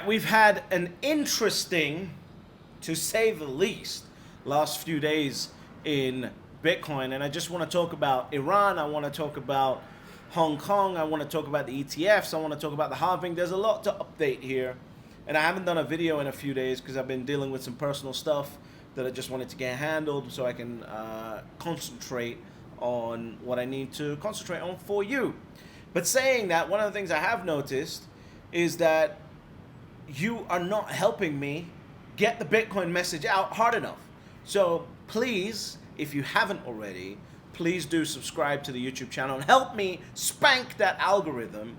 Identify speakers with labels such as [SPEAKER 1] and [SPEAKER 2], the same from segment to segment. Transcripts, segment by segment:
[SPEAKER 1] we've had an interesting, to say the least, last few days in Bitcoin. And I just want to talk about Iran. I want to talk about Hong Kong. I want to talk about the ETFs. I want to talk about the halving. There's a lot to update here. And I haven't done a video in a few days because I've been dealing with some personal stuff that I just wanted to get handled so I can concentrate on what I need to concentrate on for you. But saying that, one of the things I have noticed is that you are not helping me get the Bitcoin message out hard enough. So please, if you haven't already, please do subscribe to the YouTube channel and help me spank that algorithm,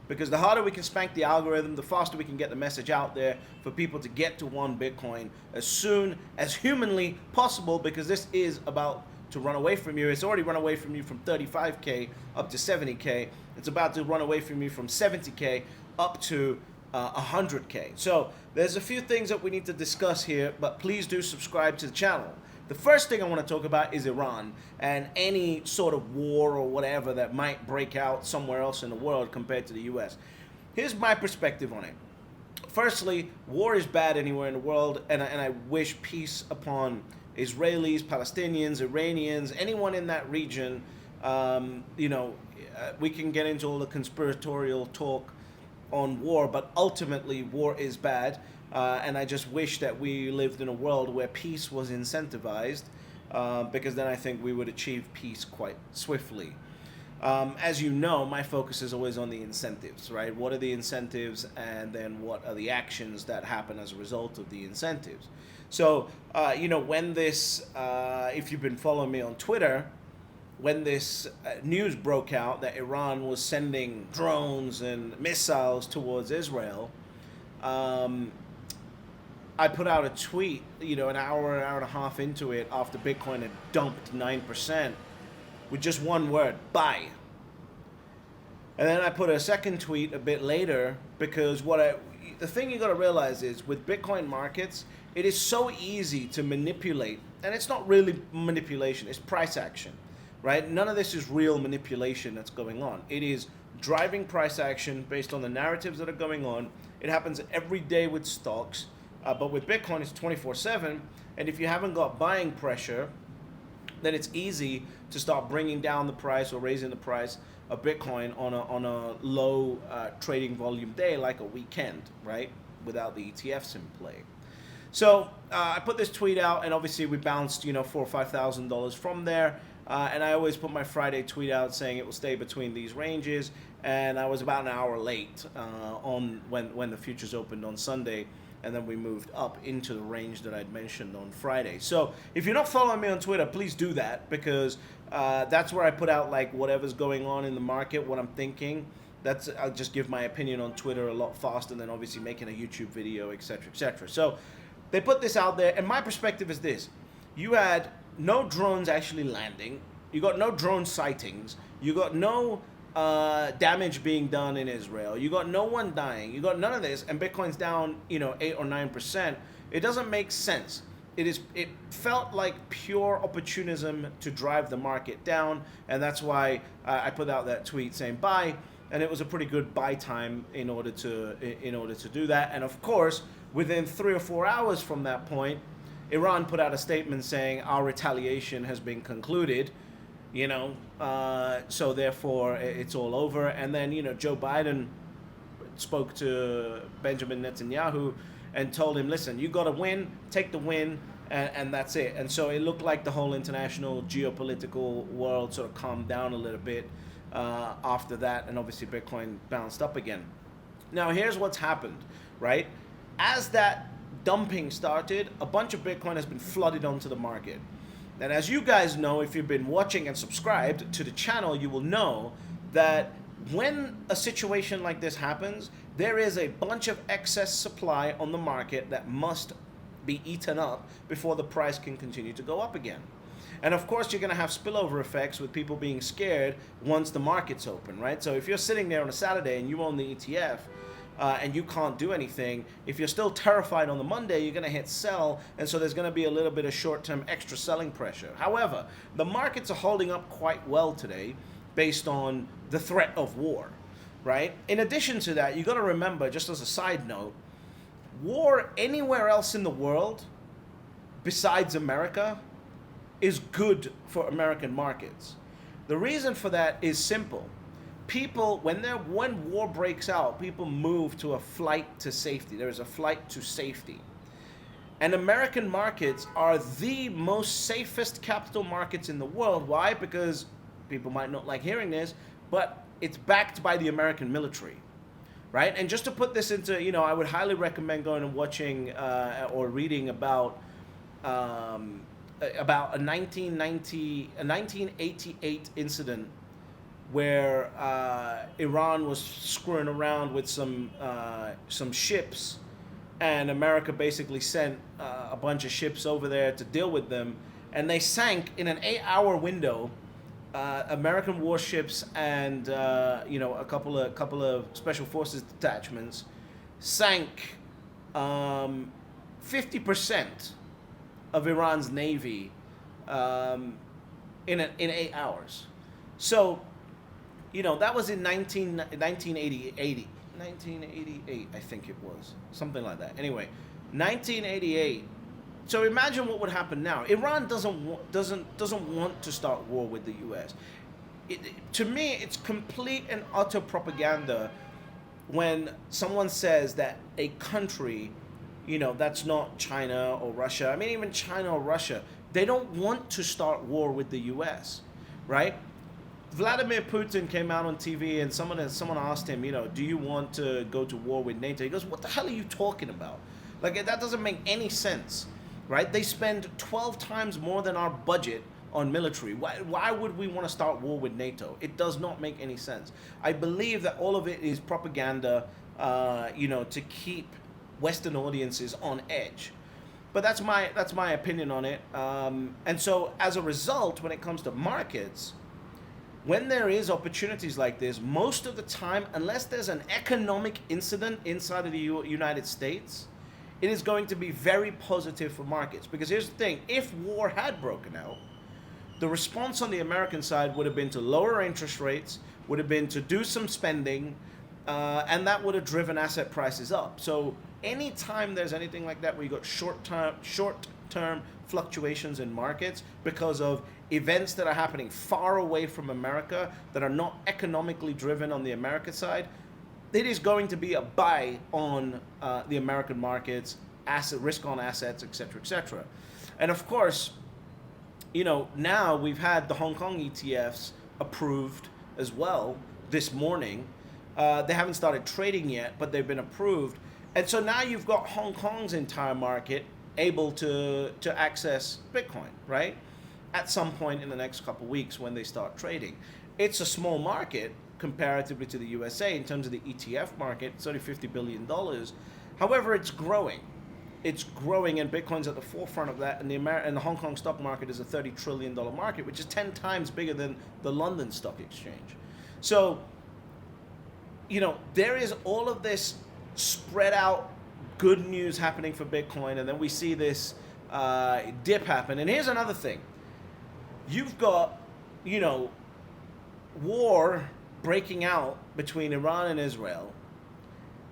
[SPEAKER 1] because the harder we can spank the algorithm, the faster we can get the message out there for people to get to one Bitcoin as soon as humanly possible, because this is about to run away from you. It's already run away from you from 35K up to 70K. It's about to run away from you from 70K up to 100K. So there's a few things that we need to discuss here, but please do subscribe to the channel. The first thing I want to talk about is Iran and any sort of war or whatever that might break out somewhere else in the world compared to the US. Here's my perspective on it. Firstly, war is bad anywhere in the world, and I wish peace upon Israelis, Palestinians, Iranians, anyone in that region. We can get into all the conspiratorial talk on war, but ultimately war is bad, and I just wish that we lived in a world where peace was incentivized, because then I think we would achieve peace quite swiftly. As you know, my focus is always on the incentives, right? What are the incentives, and then what are the actions that happen as a result of the incentives? So, when this, if you've been following me on Twitter, when this news broke out that Iran was sending drones and missiles towards Israel, I put out a tweet, an hour and a half into it, after Bitcoin had dumped 9%, with just one word: buy. And then I put a second tweet a bit later, because the thing you got to realize is, with Bitcoin markets, it is so easy to manipulate, and it's not really manipulation, it's price action. Right? None of this is real manipulation that's going on. It is driving price action based on the narratives that are going on. It happens every day with stocks, but with Bitcoin, it's 24/7. And if you haven't got buying pressure, then it's easy to start bringing down the price or raising the price of Bitcoin on a low trading volume day, like a weekend, right? Without the ETFs in play. So I put this tweet out, and obviously we bounced, $4,000 or $5,000 from there. And I always put my Friday tweet out saying it will stay between these ranges, and I was about an hour late on when the futures opened on Sunday, and then we moved up into the range that I'd mentioned on Friday. So if you're not following me on Twitter, please do that, because that's where I put out like whatever's going on in the market, what I'm thinking. I'll just give my opinion on Twitter a lot faster than obviously making a YouTube video, etc., etc. So they put this out there, and my perspective is this: you had no drones actually landing, you got no drone sightings, you got no damage being done in Israel, you got no one dying, you got none of this, and Bitcoin's down 8 or 9%. It doesn't make sense. It felt like pure opportunism to drive the market down, and that's why I put out that tweet saying buy, and it was a pretty good buy time in order to do that. And of course, within 3 or 4 hours from that point, Iran put out a statement saying our retaliation has been concluded, so therefore it's all over. And then, Joe Biden spoke to Benjamin Netanyahu and told him, listen, you got to win, take the win, and that's it. And so it looked like the whole international geopolitical world sort of calmed down a little bit after that, and obviously Bitcoin bounced up again. Now here's what's happened, right? As that dumping started, a bunch of Bitcoin has been flooded onto the market. And as you guys know, if you've been watching and subscribed to the channel, you will know that when a situation like this happens, there is a bunch of excess supply on the market that must be eaten up before the price can continue to go up again. And of course, you're going to have spillover effects with people being scared once the market's open, right? So if you're sitting there on a Saturday and you own the ETF, and you can't do anything, if you're still terrified on the Monday, you're going to hit sell, and so there's going to be a little bit of short-term extra selling pressure. However, the markets are holding up quite well today based on the threat of war, right? In addition to that, you got to remember, just as a side note, War anywhere else in the world besides America is good for American markets. The reason for that is simple. People, when war breaks out, people move to a flight to safety. There is a flight to safety. And American markets are the most safest capital markets in the world. Why? Because people might not like hearing this, but it's backed by the American military, right? And just to put this into, I would highly recommend going and watching or reading about a 1988 incident where Iran was screwing around with some ships, and America basically sent a bunch of ships over there to deal with them, and they sank in an 8-hour window. American warships and a couple of special forces detachments sank 50% of Iran's navy in 8 hours. So, that was in 1988, I think it was, something like that. Anyway, 1988. So imagine what would happen now. Iran doesn't want to start war with the U.S. To me, it's complete and utter propaganda when someone says that a country, that's not China or Russia. I mean, even China or Russia, they don't want to start war with the U.S., right? Vladimir Putin came out on TV and someone asked him, do you want to go to war with NATO? He goes, what the hell are you talking about? Like, that doesn't make any sense, right? They spend 12 times more than our budget on military. Why would we want to start war with NATO? It does not make any sense. I believe that all of it is propaganda, to keep Western audiences on edge. But that's my opinion on it. And so as a result, when it comes to markets, when there is opportunities like this, most of the time, unless there's an economic incident inside of the United States, it is going to be very positive for markets. Because here's the thing, if war had broken out, the response on the American side would have been to lower interest rates, would have been to do some spending, and that would have driven asset prices up. So anytime there's anything like that where you got short-term fluctuations in markets because of events that are happening far away from America that are not economically driven on the American side, it is going to be a buy on the American markets, risk on assets, etc., etc. And of course, now we've had the Hong Kong ETFs approved as well this morning. They haven't started trading yet, but they've been approved. And so now you've got Hong Kong's entire market able to access Bitcoin, right? At some point in the next couple of weeks when they start trading. It's a small market comparatively to the USA in terms of the ETF market. It's only $50 billion. However, it's growing. It's growing, and Bitcoin's at the forefront of that, and the Hong Kong stock market is a $30 trillion market, which is 10 times bigger than the London Stock Exchange. So, there is all of this spread out good news happening for Bitcoin, and then we see this dip happen. And here's another thing. You've got, war breaking out between Iran and Israel.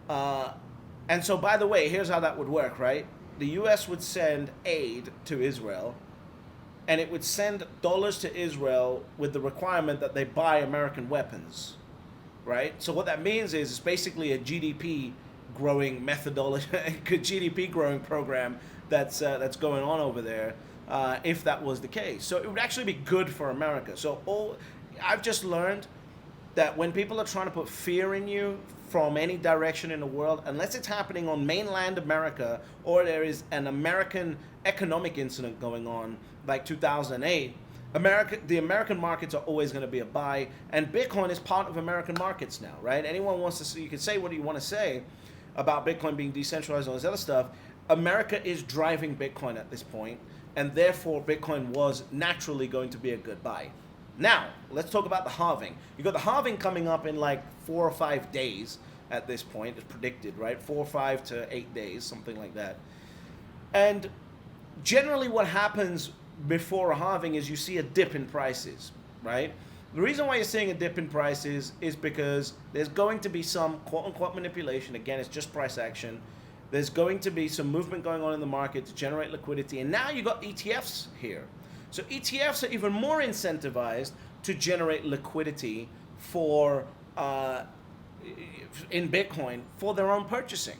[SPEAKER 1] And so, by the way, here's how that would work, right? The U.S. would send aid to Israel, and it would send dollars to Israel with the requirement that they buy American weapons, right? So what that means is it's basically a GDP growing methodology, GDP growing program that's going on over there. If that was the case. So it would actually be good for America. So I've just learned that when people are trying to put fear in you from any direction in the world, unless it's happening on mainland America or there is an American economic incident going on like 2008, the American markets are always going to be a buy, and Bitcoin is part of American markets now, right? Anyone wants to see, you can say what you want to say about Bitcoin being decentralized and all this other stuff. America is driving Bitcoin at this point, and therefore Bitcoin was naturally going to be a good buy. Now, let's talk about the halving. You got the halving coming up in like 4 or 5 days at this point. It's predicted, right? 4 or 5 to 8 days, something like that. And generally what happens before a halving is you see a dip in prices, right? The reason why you're seeing a dip in prices is because there's going to be some quote-unquote manipulation. Again, it's just price action. There's going to be some movement going on in the market to generate liquidity. And now you got ETFs here. So ETFs are even more incentivized to generate liquidity for in Bitcoin for their own purchasing.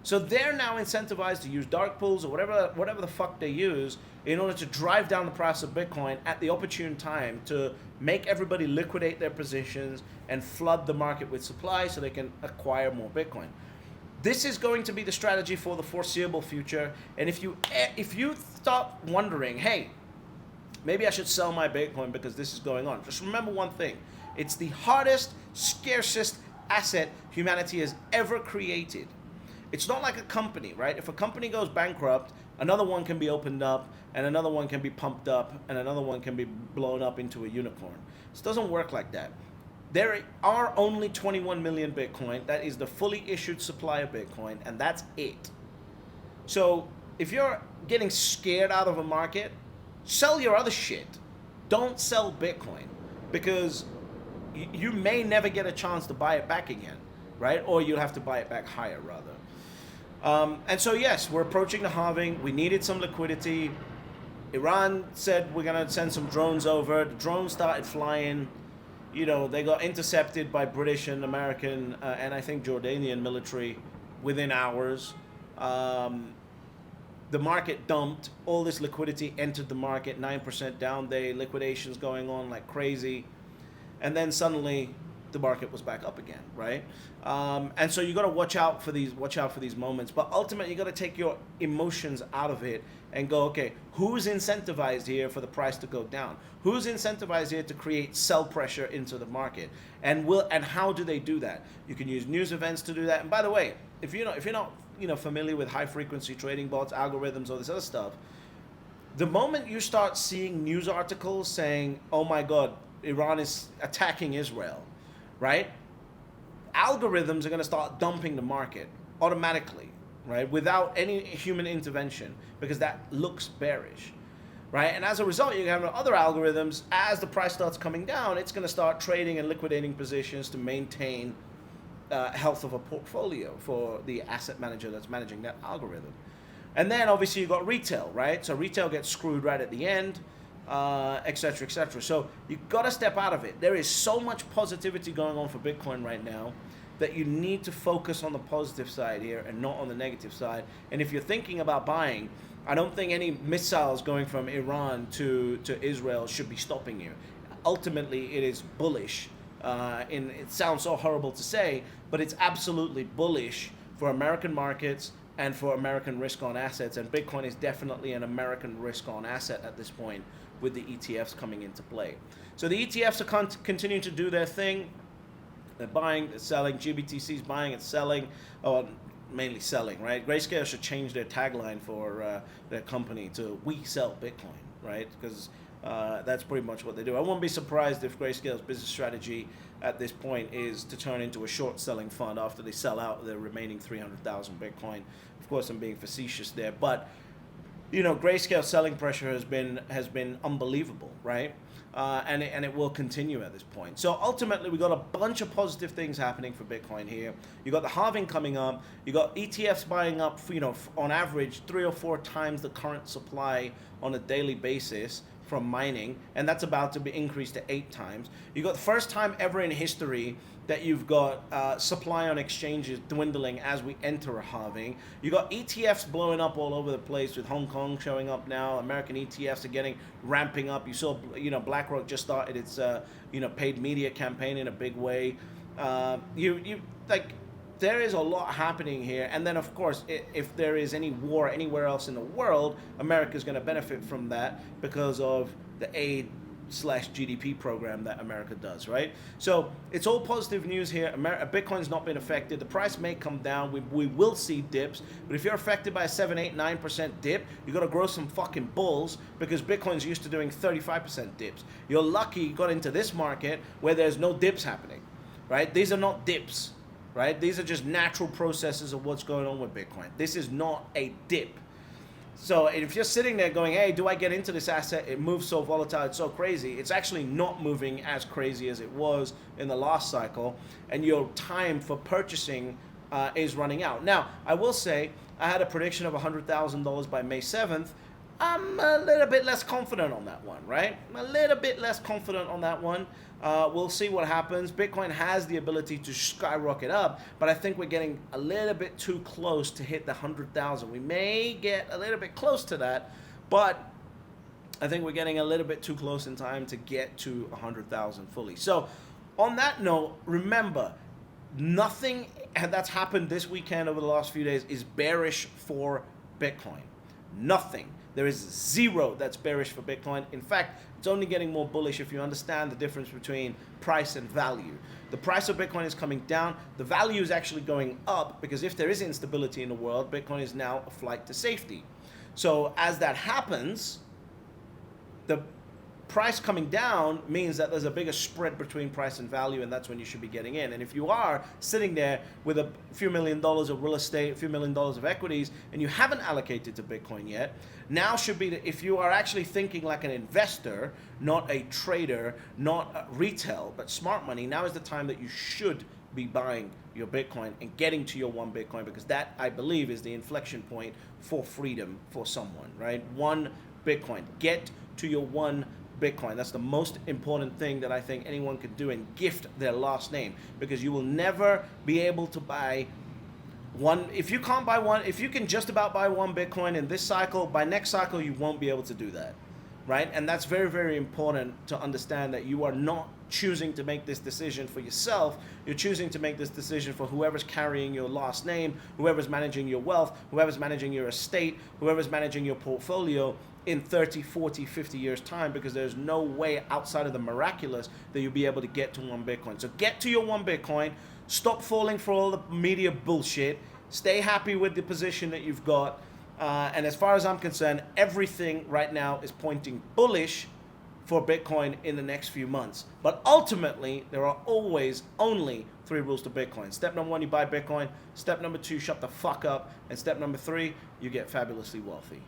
[SPEAKER 1] So they're now incentivized to use dark pools or whatever the fuck they use in order to drive down the price of Bitcoin at the opportune time to make everybody liquidate their positions and flood the market with supply so they can acquire more Bitcoin. This is going to be the strategy for the foreseeable future. And if you start wondering, hey, maybe I should sell my Bitcoin because this is going on, just remember one thing. It's the hardest, scarcest asset humanity has ever created. It's not like a company, right? If a company goes bankrupt, another one can be opened up, and another one can be pumped up, and another one can be blown up into a unicorn. It doesn't work like that. There are only 21 million Bitcoin. That is the fully issued supply of Bitcoin, and that's it. So if you're getting scared out of a market, sell your other shit. Don't sell Bitcoin, because you may never get a chance to buy it back again, right? Or you'll have to buy it back higher, rather. And so, yes, we're approaching the halving. We needed some liquidity. Iran said we're going to send some drones over. The drones started flying. You know, they got intercepted by British and American and I think Jordanian military within hours. The market dumped. All this liquidity entered the market, 9% down day, liquidations going on like crazy. And then suddenly the market was back up again, right? And so you got to watch out for these moments. But ultimately, you got to take your emotions out of it and go, okay, who's incentivized here for the price to go down? Who's incentivized here to create sell pressure into the market? And how do they do that? You can use news events to do that. And by the way, if you're not familiar with high frequency trading bots, algorithms, all this other stuff, the moment you start seeing news articles saying, "Oh my God, Iran is attacking Israel," right? Algorithms are going to start dumping the market automatically, right? Without any human intervention, because that looks bearish, right? And as a result, you have other algorithms, as the price starts coming down, it's going to start trading and liquidating positions to maintain health of a portfolio for the asset manager that's managing that algorithm. And then obviously you've got retail, right? So retail gets screwed right at the end, et cetera, et cetera. So you've got to step out of it. There is so much positivity going on for Bitcoin right now that you need to focus on the positive side here and not on the negative side. And if you're thinking about buying, I don't think any missiles going from Iran to Israel should be stopping you. Ultimately, it is bullish. It sounds so horrible to say, but it's absolutely bullish for American markets and for American risk-on assets. And Bitcoin is definitely an American risk-on asset at this point, with the ETFs coming into play. So the ETFs are continuing to do their thing. They're buying, they're selling. GBTC's buying and selling, or mainly selling, right? Grayscale should change their tagline for their company to "We sell Bitcoin," right? Because that's pretty much what they do. I won't be surprised if Grayscale's business strategy at this point is to turn into a short-selling fund after they sell out their remaining 300,000 Bitcoin. Of course, I'm being facetious there, but Grayscale selling pressure has been unbelievable, right? And it will continue at this point. So ultimately, we got a bunch of positive things happening for Bitcoin here. You got the halving coming up. You got ETFs buying up, on average 3 or 4 times the current supply on a daily basis from mining, and that's about to be increased to 8 times. You got the first time ever in history that you've got supply on exchanges dwindling as we enter a halving. You got ETFs blowing up all over the place, with Hong Kong showing up now. American ETFs are ramping up. You saw, BlackRock just started its, paid media campaign in a big way. There is a lot happening here. And then, of course, if there is any war anywhere else in the world, America's going to benefit from that because of the aid/GDP program that America does, right? So it's all positive news here. Bitcoin's not been affected. The price may come down. We will see dips. But if you're affected by a 7, 8, 9% dip, you got to grow some fucking bulls, because Bitcoin's used to doing 35% dips. You're lucky you got into this market where there's no dips happening, right? These are not dips. Right? These are just natural processes of what's going on with Bitcoin. This is not a dip. So if you're sitting there going, hey, do I get into this asset? It moves so volatile, it's so crazy. It's actually not moving as crazy as it was in the last cycle. And your time for purchasing is running out. Now, I will say, I had a prediction of $100,000 by May 7th. I'm a little bit less confident on that one, right? I'm a little bit less confident on that one. We'll see what happens. Bitcoin has the ability to skyrocket up, but I think we're getting a little bit too close to hit the 100,000. We may get a little bit close to that, but I think we're getting a little bit too close in time to get to 100,000 fully. So on that note, remember, nothing that's happened this weekend over the last few days is bearish for Bitcoin. Nothing. There is zero that's bearish for Bitcoin. In fact, it's only getting more bullish if you understand the difference between price and value. The price of Bitcoin is coming down. The value is actually going up because if there is instability in the world, Bitcoin is now a flight to safety. So as that happens, the price coming down means that there's a bigger spread between price and value, and that's when you should be getting in. And if you are sitting there with a few $1 million of real estate, a few $1 million of equities, and you haven't allocated to Bitcoin yet, now should be, if you are actually thinking like an investor, not a trader, not retail, but smart money, now is the time that you should be buying your Bitcoin and getting to your one Bitcoin, because that, I believe, is the inflection point for freedom for someone, right? One Bitcoin. Get to your one Bitcoin. That's the most important thing that I think anyone could do, and gift their last name, because you will never be able to buy one. If you can't buy one, if you can just about buy one Bitcoin in this cycle, by next cycle you won't be able to do that, right? And that's very, very important to understand, that you are not choosing to make this decision for yourself. You're choosing to make this decision for whoever's carrying your last name, whoever's managing your wealth, whoever's managing your estate, whoever's managing your portfolio in 30, 40, 50 years time, because there's no way outside of the miraculous that you'll be able to get to one Bitcoin. So get to your one Bitcoin. Stop falling for all the media bullshit. Stay happy with the position that you've got. And as far as I'm concerned, everything right now is pointing bullish for Bitcoin in the next few months. But ultimately, there are always only 3 rules to Bitcoin. Step number 1, you buy Bitcoin. Step number 2, shut the fuck up. And step number 3, you get fabulously wealthy.